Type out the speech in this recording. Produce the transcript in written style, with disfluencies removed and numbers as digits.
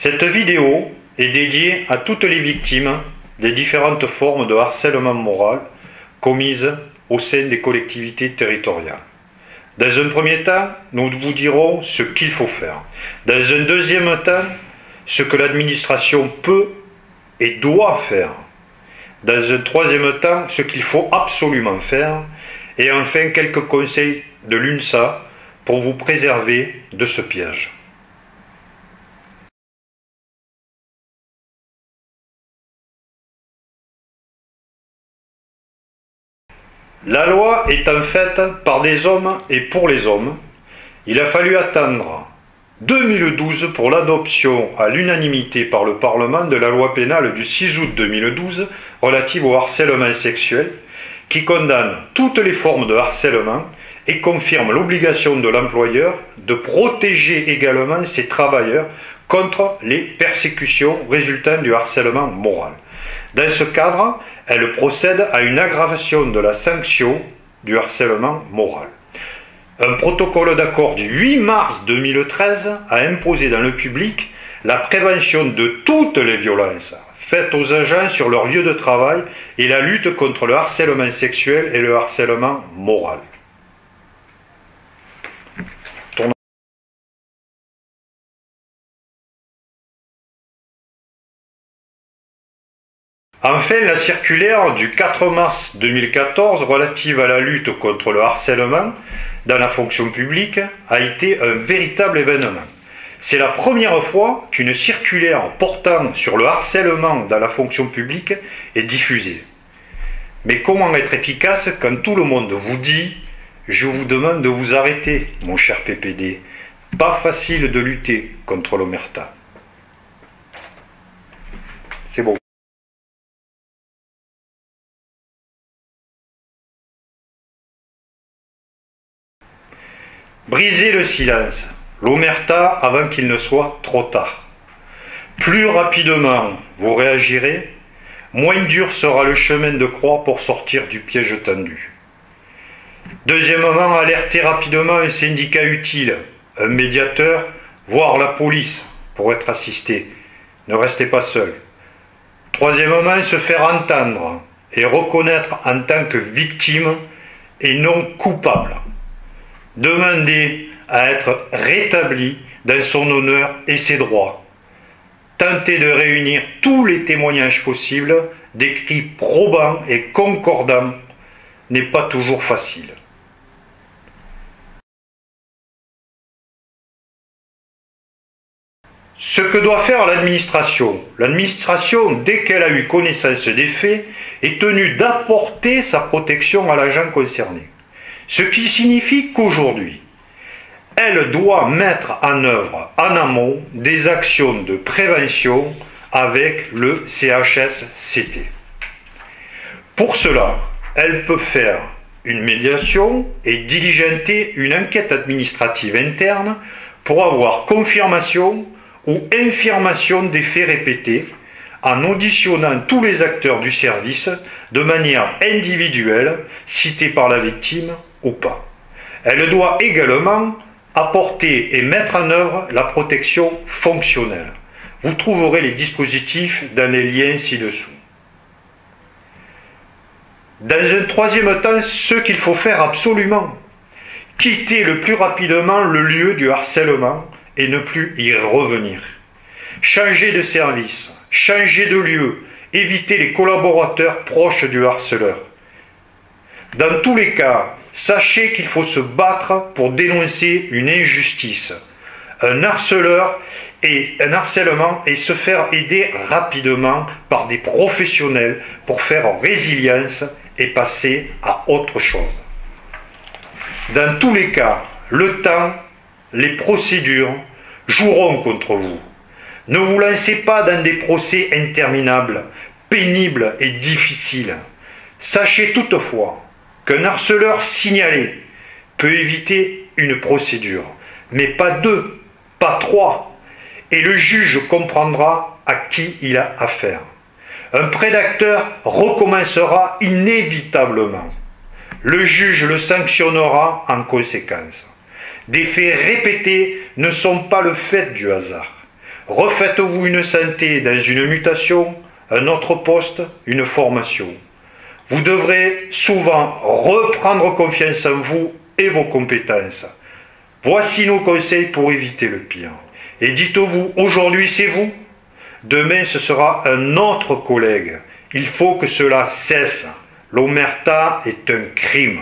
Cette vidéo est dédiée à toutes les victimes des différentes formes de harcèlement moral commises au sein des collectivités territoriales. Dans un premier temps, nous vous dirons ce qu'il faut faire. Dans un deuxième temps, ce que l'administration peut et doit faire. Dans un troisième temps, ce qu'il faut absolument faire. Et enfin, quelques conseils de l'UNSA pour vous préserver de ce piège. La loi étant faite par des hommes et pour les hommes, il a fallu attendre 2012 pour l'adoption à l'unanimité par le Parlement de la loi pénale du 6 août 2012 relative au harcèlement sexuel, qui condamne toutes les formes de harcèlement et confirme l'obligation de l'employeur de protéger également ses travailleurs contre les persécutions résultant du harcèlement moral. Dans ce cadre, elle procède à une aggravation de la sanction du harcèlement moral. Un protocole d'accord du 8 mars 2013 a imposé dans le public la prévention de toutes les violences faites aux agents sur leur lieu de travail et la lutte contre le harcèlement sexuel et le harcèlement moral. Enfin, la circulaire du 4 mars 2014 relative à la lutte contre le harcèlement dans la fonction publique a été un véritable événement. C'est la première fois qu'une circulaire portant sur le harcèlement dans la fonction publique est diffusée. Mais comment être efficace quand tout le monde vous dit « Je vous demande de vous arrêter, mon cher PPD ». Pas facile de lutter contre l'omerta. C'est bon. Brisez le silence, l'omerta avant qu'il ne soit trop tard. Plus rapidement vous réagirez, moins dur sera le chemin de croix pour sortir du piège tendu. Deuxièmement, alertez rapidement un syndicat utile, un médiateur, voire la police pour être assisté. Ne restez pas seul. Troisièmement, se faire entendre et reconnaître en tant que victime et non coupable. Demandez à être rétabli dans son honneur et ses droits. Tentez de réunir tous les témoignages possibles, d'écrits probants et concordants n'est pas toujours facile. Ce que doit faire l'administration, dès qu'elle a eu connaissance des faits, est tenue d'apporter sa protection à l'agent concerné. Ce qui signifie qu'aujourd'hui, elle doit mettre en œuvre en amont des actions de prévention avec le CHSCT. Pour cela, elle peut faire une médiation et diligenter une enquête administrative interne pour avoir confirmation ou infirmation des faits répétés en auditionnant tous les acteurs du service de manière individuelle, cités par la victime ou pas. Elle doit également apporter et mettre en œuvre la protection fonctionnelle. Vous trouverez les dispositifs dans les liens ci-dessous. Dans un troisième temps, ce qu'il faut faire absolument, quitter le plus rapidement le lieu du harcèlement et ne plus y revenir. Changer de service, changer de lieu, éviter les collaborateurs proches du harceleur. Dans tous les cas, sachez qu'il faut se battre pour dénoncer une injustice, un harceleur et un harcèlement et se faire aider rapidement par des professionnels pour faire résilience et passer à autre chose. Dans tous les cas, le temps, les procédures joueront contre vous. Ne vous lancez pas dans des procès interminables, pénibles et difficiles. Sachez toutefois qu'un harceleur signalé peut éviter une procédure, mais pas deux, pas trois, et le juge comprendra à qui il a affaire. Un prédateur recommencera inévitablement. Le juge le sanctionnera en conséquence. Des faits répétés ne sont pas le fait du hasard. Refaites-vous une santé dans une mutation, un autre poste, une formation. Vous devrez souvent reprendre confiance en vous et vos compétences. Voici nos conseils pour éviter le pire. Et dites-vous, aujourd'hui c'est vous, demain ce sera un autre collègue. Il faut que cela cesse. L'omerta est un crime.